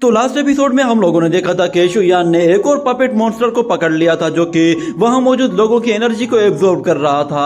तो last episode में हम लोगों ने देखा था कि शुयान ने एक और पपेट मॉन्स्टर को पकड़ लिया था जो कि वहां मौजूद लोगों की एनर्जी को एब्जॉर्ब कर रहा था।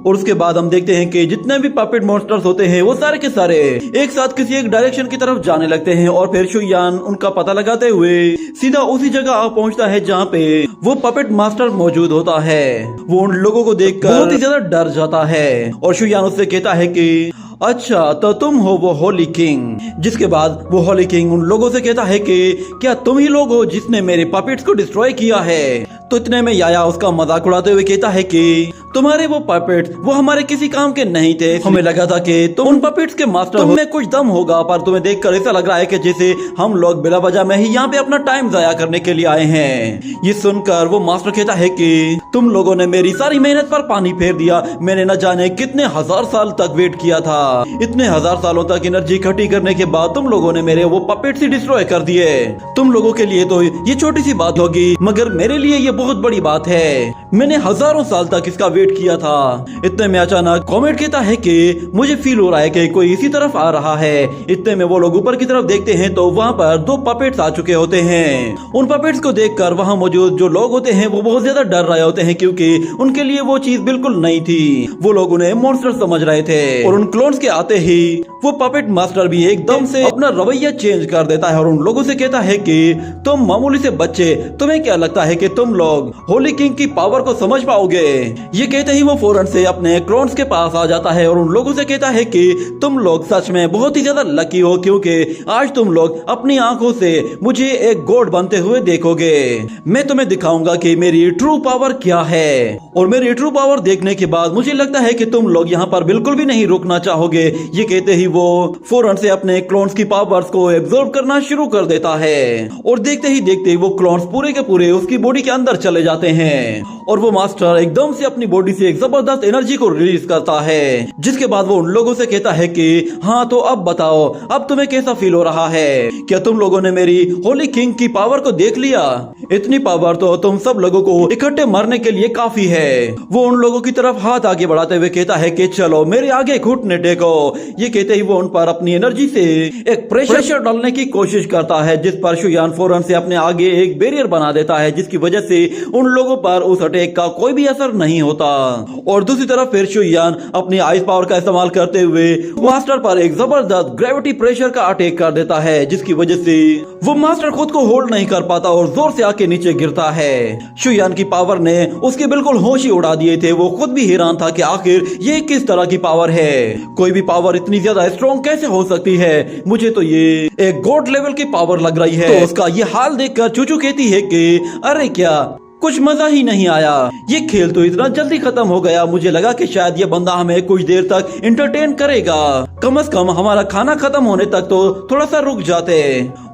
और उसके बाद हम देखते हैं कि जितने भी पपेट मॉन्स्टर्स होते हैं वो सारे के सारे एक साथ किसी एक डायरेक्शन की तरफ जाने लगते हैं और फिर शुयान उनका पता लगाते हुए सीधा उसी जगह आ पहुंचता है जहाँ पे वो पपेट मास्टर मौजूद होता है। वो उन लोगों को देखकर बहुत ही ज्यादा डर जाता है और शुयान उससे कहता है कि अच्छा तो तुम हो वो होली किंग। जिसके बाद वो होली किंग उन लोगों से कहता है कि क्या तुम ही लोग हो जिसने मेरे पपेट्स को डिस्ट्रॉय किया है। तो इतने में याया उसका मजाक उड़ाते हुए कहता है कि तुम्हारे वो पपेट्स वो हमारे किसी काम के नहीं थे। हमें लगा था कि तुम उन पपेट्स के मास्टर हो, तुम्हें कुछ दम होगा, पर तुम्हें देखकर ऐसा लग रहा है कि जैसे हम लोग बिला वजह में ही यहाँ पे अपना टाइम जाया करने के लिए आए हैं। ये सुनकर वो मास्टर कहता है कि तुम लोगों ने मेरी सारी मेहनत पर पानी फेर दिया। मैंने न जाने कितने हजार साल तक वेट किया था। इतने हजार सालों तक एनर्जी इकट्ठी करने के बाद तुम लोगों ने मेरे वो पपेट्स ही डिस्ट्रॉय कर दिए। तुम लोगों के लिए तो ये छोटी सी बात होगी, मगर मेरे लिए ये बहुत बड़ी बात है। मैंने हजारों साल तक इसका वेट किया था। इतने में अचानक कॉमेट कहता है कि मुझे फील हो रहा है कि कोई इसी तरफ आ रहा है। इतने में वो लोग ऊपर की तरफ देखते हैं तो वहाँ पर दो पपेट्स आ चुके होते हैं। उन पपेट्स को देखकर वहाँ मौजूद जो लोग होते हैं वो बहुत ज्यादा डर रहे होते हैं क्योंकि उनके लिए वो चीज बिल्कुल नई थी। वो लोग उन्हें मॉन्स्टर समझ रहे थे और उन क्लोन्स के आते ही वो पपेट मास्टर भी एकदम से अपना रवैया चेंज कर देता है और उन लोगों से कहता है कि तुम मामूली से बच्चे, तुम्हें क्या लगता है कि तुम लोग होली किंग की पावर को समझ पाओगे। ये कहते ही वो फौरन से अपने क्लोन्स के पास आ जाता है और उन लोगों से कहता है कि तुम लोग सच में बहुत ही ज्यादा लकी हो क्योंकि आज तुम लोग अपनी आंखों से मुझे एक गॉड बनते हुए देखोगे। मैं तुम्हें दिखाऊंगा कि मेरी ट्रू पावर क्या है और मेरी ट्रू पावर देखने के बाद मुझे लगता है कि तुम लोग यहाँ पर बिल्कुल भी नहीं रुकना चाहोगे। ये कहते ही वो फौरन से अपने क्लोन्स की पावर्स को एब्जॉर्ब करना शुरू कर देता है और देखते ही देखते वो क्लोन्स पूरे के पूरे उसकी बॉडी के अंदर चले जाते हैं और वो मास्टर एकदम से अपनी बॉडी से एक जबरदस्त एनर्जी को रिलीज करता है। जिसके बाद वो उन लोगों से कहता है कि हाँ तो अब बताओ, अब तुम्हें कैसा फील हो रहा है? क्या तुम लोगों ने मेरी होली किंग की पावर को देख लिया? इतनी पावर तो तुम सब लोगों को इकट्ठे मारने के लिए काफी है। वो उन लोगों की तरफ हाथ आगे बढ़ाते हुए कहता है कि चलो मेरे आगे घुटने टेको। ये कहते ही वो उन पर अपनी एनर्जी से एक प्रेशर डालने की कोशिश करता है जिस पर शुयान फौरन से अपने आगे एक बैरियर बना देता है जिसकी वजह से उन लोगों पर उस अटैक का कोई भी असर नहीं होता। और दूसरी तरफ फिर शुयान अपनी आइस पावर का इस्तेमाल करते हुए मास्टर पर एक जबरदस्त ग्रेविटी प्रेशर का अटैक कर देता है जिसकी वजह से वो मास्टर खुद को होल्ड नहीं कर पाता और जोर से आके नीचे गिरता है। शुयान की पावर ने उसके बिल्कुल होश ही उड़ा दिए थे। वो खुद भी हैरान था कि आखिर ये किस तरह की पावर है। कोई भी पावर इतनी ज्यादा स्ट्रॉन्ग कैसे हो सकती है? मुझे तो ये एक गॉड लेवल की पावर लग रही है। तो उसका ये हाल देखकर चूचू कहती है कि अरे क्या कुछ मजा ही नहीं आया। ये खेल तो इतना जल्दी खत्म हो गया। मुझे लगा कि शायद ये बंदा हमें कुछ देर तक एंटरटेन करेगा। कम से कम हमारा खाना खत्म होने तक तो थोड़ा सा रुक जाते।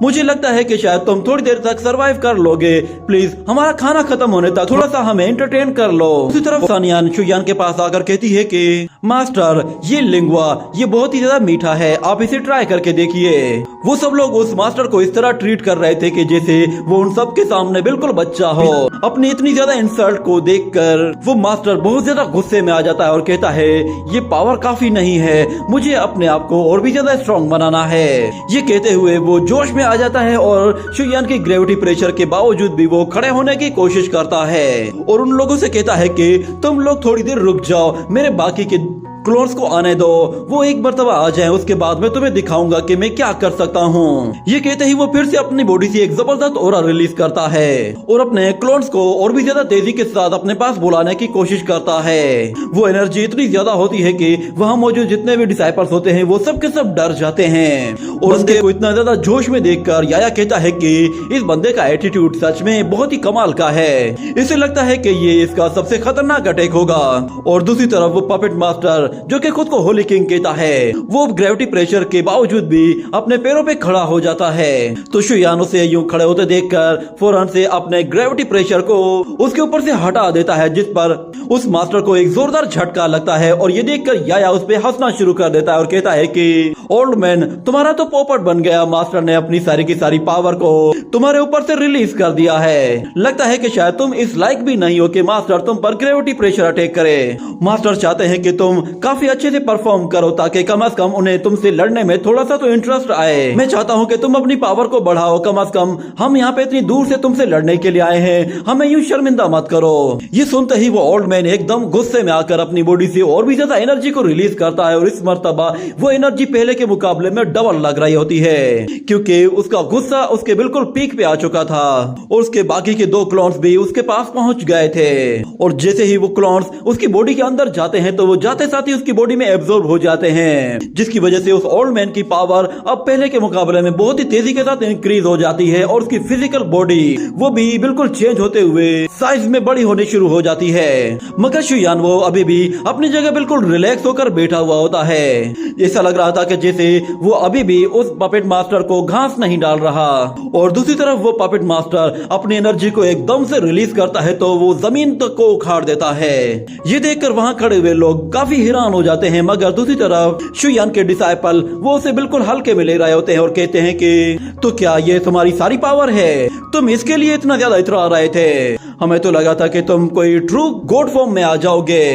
मुझे लगता है कि शायद तुम थोड़ी देर तक सरवाइव कर लोगे। प्लीज हमारा खाना खत्म होने तक थोड़ा सा हमें एंटरटेन कर लो। दूसरी तरफ सानियान शुयान के पास आकर कहती है कि मास्टर ये लिंगुआ ये बहुत ही ज्यादा मीठा है, आप इसे ट्राई करके देखिए। वो सब लोग उस मास्टर को इस तरह ट्रीट कर रहे थे कि जैसे वो उन सब के सामने बिल्कुल बच्चा हो। अपनी इतनी ज्यादा इंसल्ट को देखकर वो मास्टर बहुत ज्यादा गुस्से में आ जाता है और कहता है ये पावर काफी नहीं है, मुझे अपने आप को और भी ज्यादा स्ट्रॉन्ग बनाना है। ये कहते हुए वो जोश में आ जाता है और शुयान की ग्रेविटी प्रेशर के बावजूद भी वो खड़े होने की कोशिश करता है और उन लोगों से कहता है कि तुम लोग थोड़ी देर रुक जाओ, मेरे बाकी के क्लोन्स को आने दो, वो एक मर्तबा आ जाएं, उसके बाद मैं तुम्हें दिखाऊंगा कि मैं क्या कर सकता हूँ। ये कहते ही वो फिर से अपनी बॉडी से एक जबरदस्त ऑरा रिलीज करता है और अपने क्लोन्स को और भी ज्यादा तेजी के साथ अपने पास बुलाने की कोशिश करता है। वो एनर्जी इतनी ज्यादा होती है कि वहाँ मौजूद जितने भी डिसाइपल्स होते हैं वो सब के सब डर जाते हैं। और उसके को इतना ज्यादा जोश में देखकर याया कहता है कि इस बंदे का एटीट्यूड सच में बहुत ही कमाल का है। इसे लगता है कि ये इसका सबसे खतरनाक अटैक होगा। और दूसरी तरफ वो पपेट मास्टर जो कि खुद को होली किंग कहता है वो ग्रेविटी प्रेशर के बावजूद भी अपने पैरों पे खड़ा हो जाता है। तो शुयान उसे यूं खड़े होते देखकर फौरन से अपने ग्रेविटी प्रेशर को उसके ऊपर से हटा देता है जिस पर उस मास्टर को एक जोरदार झटका लगता है और ये देखकर याया उस पे हंसना शुरू कर देता है और कहता है कि ओल्ड मैन, तुम्हारा तो पोपट बन गया। मास्टर ने अपनी सारी की सारी पावर को तुम्हारे ऊपर से रिलीज कर दिया है। लगता है कि शायद तुम इस लायक भी नहीं हो कि मास्टर तुम पर ग्रेविटी प्रेशर अटैक करे। मास्टर चाहते हैं कि तुम काफी अच्छे से परफॉर्म करो ताकि कम से कम उन्हें तुमसे लड़ने में थोड़ा सा तो इंटरेस्ट आए। मैं चाहता हूं कि तुम अपनी पावर को बढ़ाओ। कम से कम हम यहाँ पे इतनी दूर से तुमसे लड़ने के लिए आए हैं, हमें यूं शर्मिंदा मत करो। ये सुनते ही वो ओल्ड मैन एकदम गुस्से में आकर अपनी बॉडी से और भी ज्यादा एनर्जी को रिलीज करता है और इस मर्तबा वो एनर्जी पहले के मुकाबले में डबल लग रही होती है, क्योंकि उसका गुस्सा उसके बिल्कुल पीक पे आ चुका था और उसके बाकी के 2 क्लोन्स भी उसके पास पहुंच गए थे। और जैसे ही वो क्लोन्स उसकी बॉडी के अंदर जाते हैं तो वो जाते साथ ही उसकी बॉडी में एब्जॉर्ब हो जाते हैं, जिसकी वजह से उस ओल्ड मैन की पावर अब पहले के मुकाबले में बहुत ही तेजी के साथ इंक्रीज हो जाती है और उसकी फिजिकल बॉडी वो भी बिल्कुल चेंज होते हुए साइज में बड़ी होने शुरू हो जाती है। मगर शुयान वो अभी भी अपनी जगह बिल्कुल रिलैक्स होकर बैठा हुआ होता है। ऐसा लग रहा था कि जैसे वो अभी भी उस पपेट मास्टर को घास नहीं डाल रहा। और दूसरी तरफ वो पपेट मास्टर अपनी एनर्जी को एकदम से रिलीज करता है तो वो जमीन तक को उखाड़ देता है। ये देखकर वहाँ खड़े हुए लोग काफी हैरान हो जाते हैं। मगर दूसरी तरफ शुयान के डिसाइपल वो उसे बिल्कुल हल्के में ले रहे होते हैं और कहते हैं कि तो क्या ये तुम्हारी सारी पावर है? तुम इसके लिए इतना ज्यादा इतरा रहे थे? हमें तो लगा था कि तुम कोई ट्रू गॉड फॉर्म में आ जाओगे।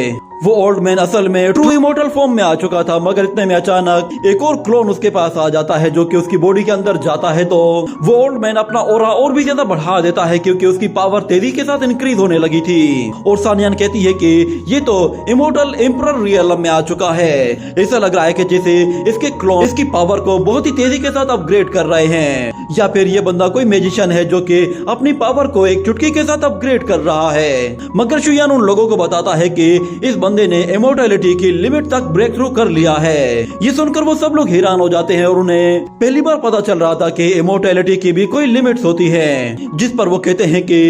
वो ओल्ड मैन असल में ट्रू इमोर्टल फॉर्म में आ चुका था, मगर इतने में अचानक एक और क्लोन उसके पास आ जाता है जो कि उसकी बॉडी के अंदर जाता है। तो वो ओल्ड मैन अपना ऑरा और भी ज्यादा बढ़ा देता है क्योंकि उसकी पावर तेजी के साथ इंक्रीज होने लगी थी। और सानियान कहती है कि ये तो इमोर्टल एम्परर रियलम में आ चुका है। ऐसा लग रहा है कि जैसे इसके क्लोन इसकी पावर को बहुत ही तेजी के साथ अपग्रेड कर रहे हैं, या फिर ये बंदा कोई मैजिशियन है जो कि अपनी पावर को एक चुटकी के साथ अपग्रेड कर रहा है। मगर शुयान उन लोगों को बताता है कि इस बंदे ने इमोर्टैलिटी की लिमिट तक ब्रेक थ्रू कर लिया है। ये सुनकर वो सब लोग हैरान हो जाते हैं और उन्हें पहली बार पता चल रहा था कि इमोर्टैलिटी की भी कोई लिमिट्स होती है, जिस पर वो कहते हैं कि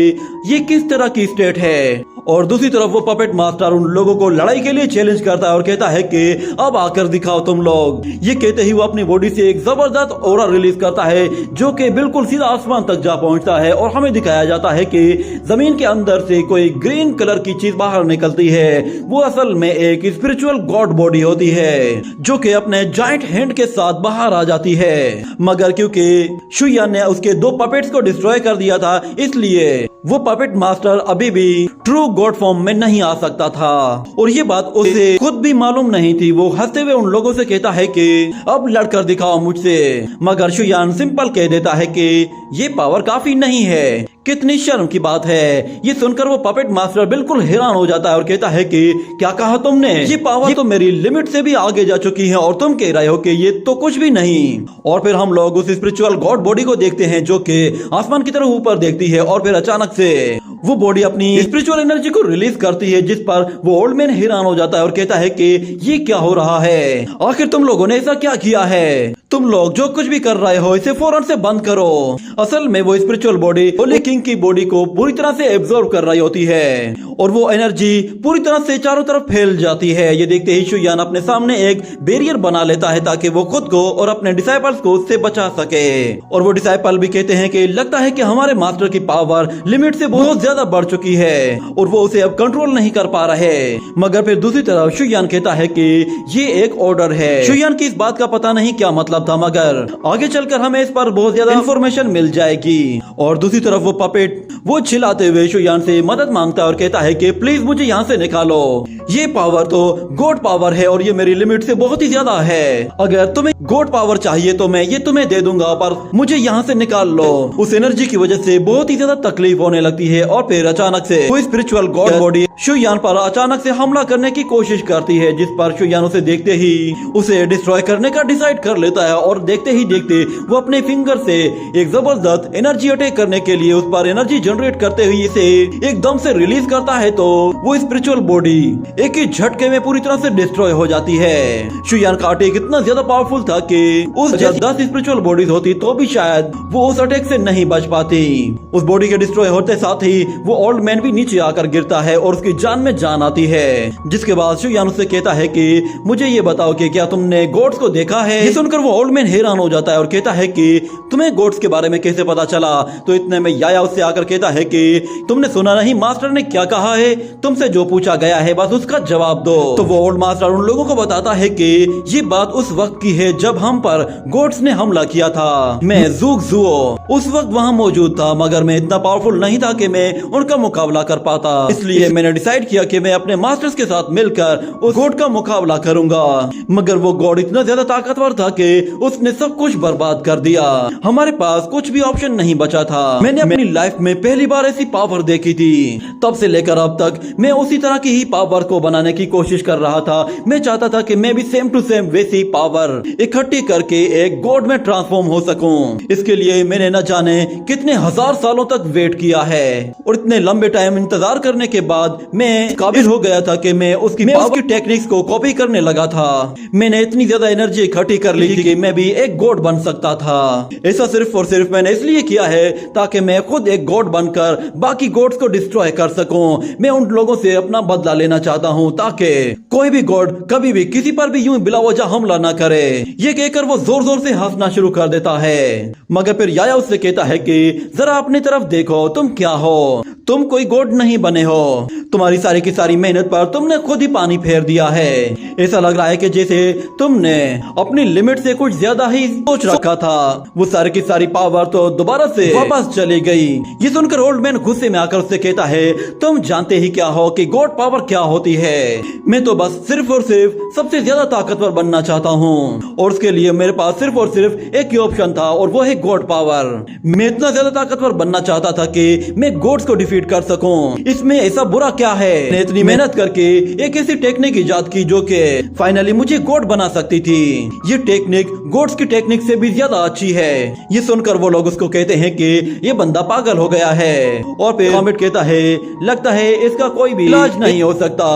ये किस तरह की स्टेट है। और दूसरी तरफ वो पपेट मास्टर उन लोगों को लड़ाई के लिए चैलेंज करता है और कहता है कि अब आकर दिखाओ तुम लोग। ये कहते ही वो अपनी बॉडी से एक जबरदस्त ऑरा रिलीज करता है जो कि बिल्कुल सीधा आसमान तक जा पहुंचता है और हमें दिखाया जाता है कि जमीन के अंदर से कोई ग्रीन कलर की चीज बाहर निकलती है। वो असल में एक स्पिरिचुअल गॉड बॉडी होती है जो कि अपने जाइंट हैंड के साथ बाहर आ जाती है। मगर क्योंकि शुयान ने उसके 2 पपेट्स को डिस्ट्रॉय कर दिया था, इसलिए वो पपेट मास्टर अभी भी ट्रू गॉड फॉर्म में नहीं आ सकता था और ये बात उसे खुद भी मालूम नहीं थी। वो हंसते हुए उन लोगों से कहता है कि अब लड़कर दिखाओ मुझसे। मगर शुयान सिंपल कह देता है कि ये पावर काफी नहीं है। कितनी शर्म की बात है। ये सुनकर वो पपेट मास्टर बिल्कुल हैरान हो जाता है और कहता है कि क्या कहा तुमने? ये पावर तो मेरी लिमिट से भी आगे जा चुकी है और तुम कह रहे हो कि ये तो कुछ भी नहीं। और फिर हम लोग उस स्पिरिचुअल गॉड बॉडी को देखते हैं जो कि आसमान की तरफ ऊपर देखती है और फिर अचानक से वो बॉडी अपनी स्पिरिचुअल एनर्जी को रिलीज करती है, जिस पर वो ओल्ड मैन हैरान हो जाता है और कहता है कि ये क्या हो रहा है? आखिर तुम लोगों ने ऐसा क्या किया है? तुम लोग जो कुछ भी कर रहे हो इसे फौरन से बंद करो। असल में वो स्पिरिचुअल बॉडी होली किंग की बॉडी को पूरी तरह से एब्जॉर्ब कर रही होती है और वो एनर्जी पूरी तरह से चारों तरफ फैल जाती है। ये देखते ही शुयान अपने सामने एक बैरियर बना लेता है ताकि वो खुद को और अपने डिसाइपल्स को उससे बचा सके। और वो डिसाइपल भी कहते हैं कि लगता है कि हमारे मास्टर की पावर लिमिट से बहुत ज्यादा बढ़ चुकी है और वो उसे अब कंट्रोल नहीं कर पा रहे। मगर फिर दूसरी तरफ शुयान कहता है कि ये एक ऑर्डर है। शुयान की इस बात का पता नहीं क्या मतलब था, मगर आगे चलकर हमें इस पर बहुत ज्यादा इंफॉर्मेशन मिल जाएगी। और दूसरी तरफ वो पपेट वो चिल्लाते हुए शुयान से मदद मांगता है और कहता है कि प्लीज मुझे यहाँ से निकालो। ये पावर तो गॉड पावर है और ये मेरी लिमिट से बहुत ही ज्यादा है। अगर तुम्हें गॉड पावर चाहिए तो मैं ये तुम्हें दे दूंगा, पर मुझे यहाँ से निकाल लो। उस एनर्जी की वजह से बहुत ही ज्यादा तकलीफ होने लगती है और फिर अचानक से वो स्पिरिचुअल गॉड बॉडी शुयान पर अचानक से हमला करने की कोशिश करती है, जिस पर शुयान उसे देखते ही उसे डिस्ट्रॉय करने का डिसाइड कर लेता है। और देखते ही देखते वो अपने फिंगर से एक जबरदस्त एनर्जी अटैक करने के लिए उस पर एनर्जी जनरेट करते हुए इसे एकदम से रिलीज करता है। तो वो स्पिरिचुअल बॉडी एक ही झटके में पूरी तरह से डिस्ट्रॉय हो जाती है। शुयान का अटैक इतना ज्यादा पावरफुल था कि उस 10 स्पिरिचुअल बॉडीज होती तो भी शायद वो उस अटैक से नहीं बच पाती। उस बॉडी के डिस्ट्रॉय होते साथ ही वो ओल्ड मैन भी नीचे आकर गिरता है और उसकी जान में जान आती है। जिसके बाद शुयान उससे कहता है कि मुझे ये बताओ कि क्या तुमने गॉड्स को देखा है? ये सुनकर वो ओल्ड मैन हैरान हो जाता है और कहता है कि तुम्हें गोड्स के बारे में कैसे पता चला। तो इतने में याया उससे आकर कहता है कि तुमने सुना नहीं मास्टर ने क्या कहा है, तुमसे जो पूछा गया है बस उसका जवाब दो। तो वो ओल्ड मास्टर उन लोगों को बताता है कि ये बात उस वक्त की है जब हम पर गोड्स ने हमला किया था। मैं ज़ूग ज़ुओ उस वक्त वहाँ मौजूद था, मगर मैं इतना पावरफुल नहीं था कि मैं उनका मुकाबला कर पाता। इसलिए मैंने डिसाइड किया कि मैं अपने मास्टर्स के साथ मिलकर उस गॉड का मुकाबला करूंगा। मगर वो गॉड इतना ज्यादा ताकतवर था कि उसने सब कुछ बर्बाद कर दिया। हमारे पास कुछ भी ऑप्शन नहीं बचा था। मैंने अपनी लाइफ में पहली बार ऐसी पावर देखी थी। तब से लेकर अब तक मैं उसी तरह की ही पावर को बनाने की कोशिश कर रहा था। मैं चाहता था कि मैं भी सेम टू सेम वैसी पावर इकट्ठी करके एक गॉड में ट्रांसफॉर्म हो सकूं। इसके लिए मैंने न जाने कितने हजार सालों तक वेट किया है और इतने लंबे टाइम इंतजार करने के बाद मैं काबिल हो गया था कि मैं उसकी टेक्निक्स को कॉपी करने लगा था। मैंने इतनी ज्यादा एनर्जी इकट्ठी कर ली थी कि मैं भी एक गॉड बन सकता था। ऐसा सिर्फ और सिर्फ मैंने इसलिए किया है ताकि मैं खुद एक गॉड बनकर बाकी गॉड्स को डिस्ट्रॉय कर सकूं। मैं उन लोगों से अपना बदला लेना चाहता हूं ताकि कोई भी गॉड कभी भी किसी पर भी यूं बिलावजह हमला ना करे। ये कहकर वो जोर जोर से हंसना शुरू कर देता है। मगर फिर याया उससे कहता है कि जरा अपनी तरफ देखो, तुम क्या हो? तुम कोई गॉड नहीं बने हो। तुम्हारी सारी की सारी मेहनत पर तुमने खुद ही पानी फेर दिया है। ऐसा लग रहा है कि जैसे तुमने अपनी लिमिट से कुछ ज्यादा ही सोच रखा था। वो सारी की सारी पावर तो दोबारा से वापस चली गई। ये सुनकर ओल्ड मैन गुस्से में आकर उससे कहता है, तुम जानते ही क्या हो कि गॉड पावर क्या होती है। मैं तो बस सिर्फ और सिर्फ सबसे ज्यादा ताकतवर बनना चाहता हूँ और उसके लिए मेरे पास सिर्फ और सिर्फ एक ही ऑप्शन था और वो है गॉड पावर। मैं इतना ज्यादा ताकतवर बनना चाहता था कि मैं गॉड्स को डिफीट कर सकूं। इसमें ऐसा बुरा क्या है? मैंने इतनी मेहनत करके एक ऐसी टेक्निक इजाद की जो कि फाइनली मुझे गॉड बना सकती थी। ये टेक्निक गॉड्स की टेक्निक से भी ज्यादा अच्छी है। ये सुनकर वो लोग उसको कहते हैं कि ये बंदा पागल हो गया है और फिर कॉमेट कहता है, लगता है इसका कोई भी इलाज नहीं हो सकता।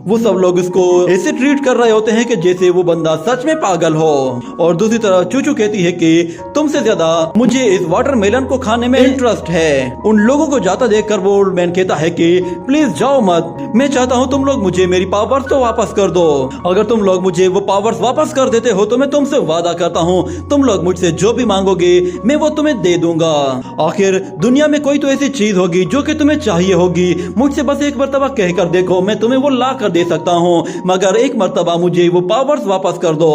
वो सब लोग उसको ऐसे ट्रीट कर रहे होते हैं कि जैसे वो बंदा सच में पागल हो। और दूसरी तरफ चूचू कहती है कि तुमसे ज्यादा मुझे इस वाटरमेलन को खाने में इंटरेस्ट है। उन लोगों को जाता देखकर वो ओल्ड मैन कहता है कि प्लीज जाओ मत, मैं चाहता हूँ तुम लोग मुझे मेरी पावर्स तो वापस कर दो। अगर तुम लोग मुझे वो पावर्स वापस कर देते हो तो मैं तुमसे वादा करता हूँ तुम लोग मुझसे जो भी मांगोगे मैं वो तुम्हें दे दूंगा। आखिर दुनिया में कोई तो ऐसी चीज होगी जो कि तुम्हें चाहिए होगी। मुझसे बस एक मर्तबा कहकर देखो, मैं तुम्हें वो ला कर दे सकता हूँ, मगर एक मर्तबा मुझे वो पावर्स वापस कर दो।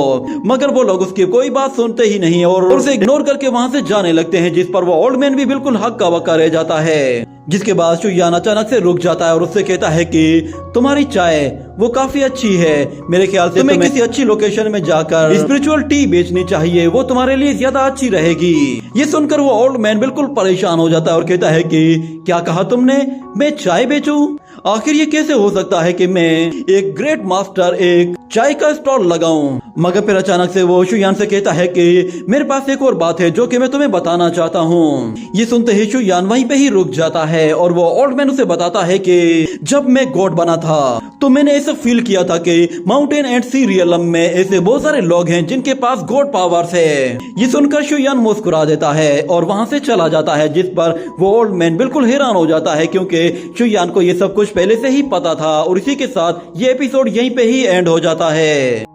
मगर वो लोग उसकी कोई बात सुनते ही नहीं और उसे इग्नोर करके वहाँ से जाने लगते हैं, जिस पर वो ओल्ड मैन भी बिल्कुल हक्का बक्का रह जाता है। जिसके बाद शुयान अचानक से रुक जाता है और उससे कहता है कि तुम्हारी चाय वो काफी अच्छी है। मेरे ख्याल से तुम्हें किसी अच्छी लोकेशन में जाकर स्पिरिचुअल टी बेचनी चाहिए, वो तुम्हारे लिए ज्यादा अच्छी रहेगी। ये सुनकर वो ओल्ड मैन बिल्कुल परेशान हो जाता है और कहता है कि क्या कहा तुमने, मैं चाय बेचूं? आखिर ये कैसे हो सकता है कि मैं एक ग्रेट मास्टर एक चाय का स्टॉल लगाऊं? मगर फिर अचानक से वो शुयान से कहता है कि मेरे पास एक और बात है जो कि मैं तुम्हें बताना चाहता हूँ। ये सुनते ही शुयान वहीं पे ही रुक जाता है और वो ओल्ड मैन उसे बताता है कि जब मैं गॉड बना था तो मैंने ऐसा फील किया था कि माउंटेन एंड सी रियलम में ऐसे बहुत सारे लोग हैं जिनके पास गॉड पावर्स है। ये सुनकर शुयान मुस्कुरा देता है और वहाँ से चला जाता है, जिस पर वो ओल्ड मैन बिल्कुल हैरान हो जाता है क्योंकि शुयान को ये सब कुछ पहले से ही पता था। और इसी के साथ ये एपिसोड यहीं पे ही एंड हो जाता है।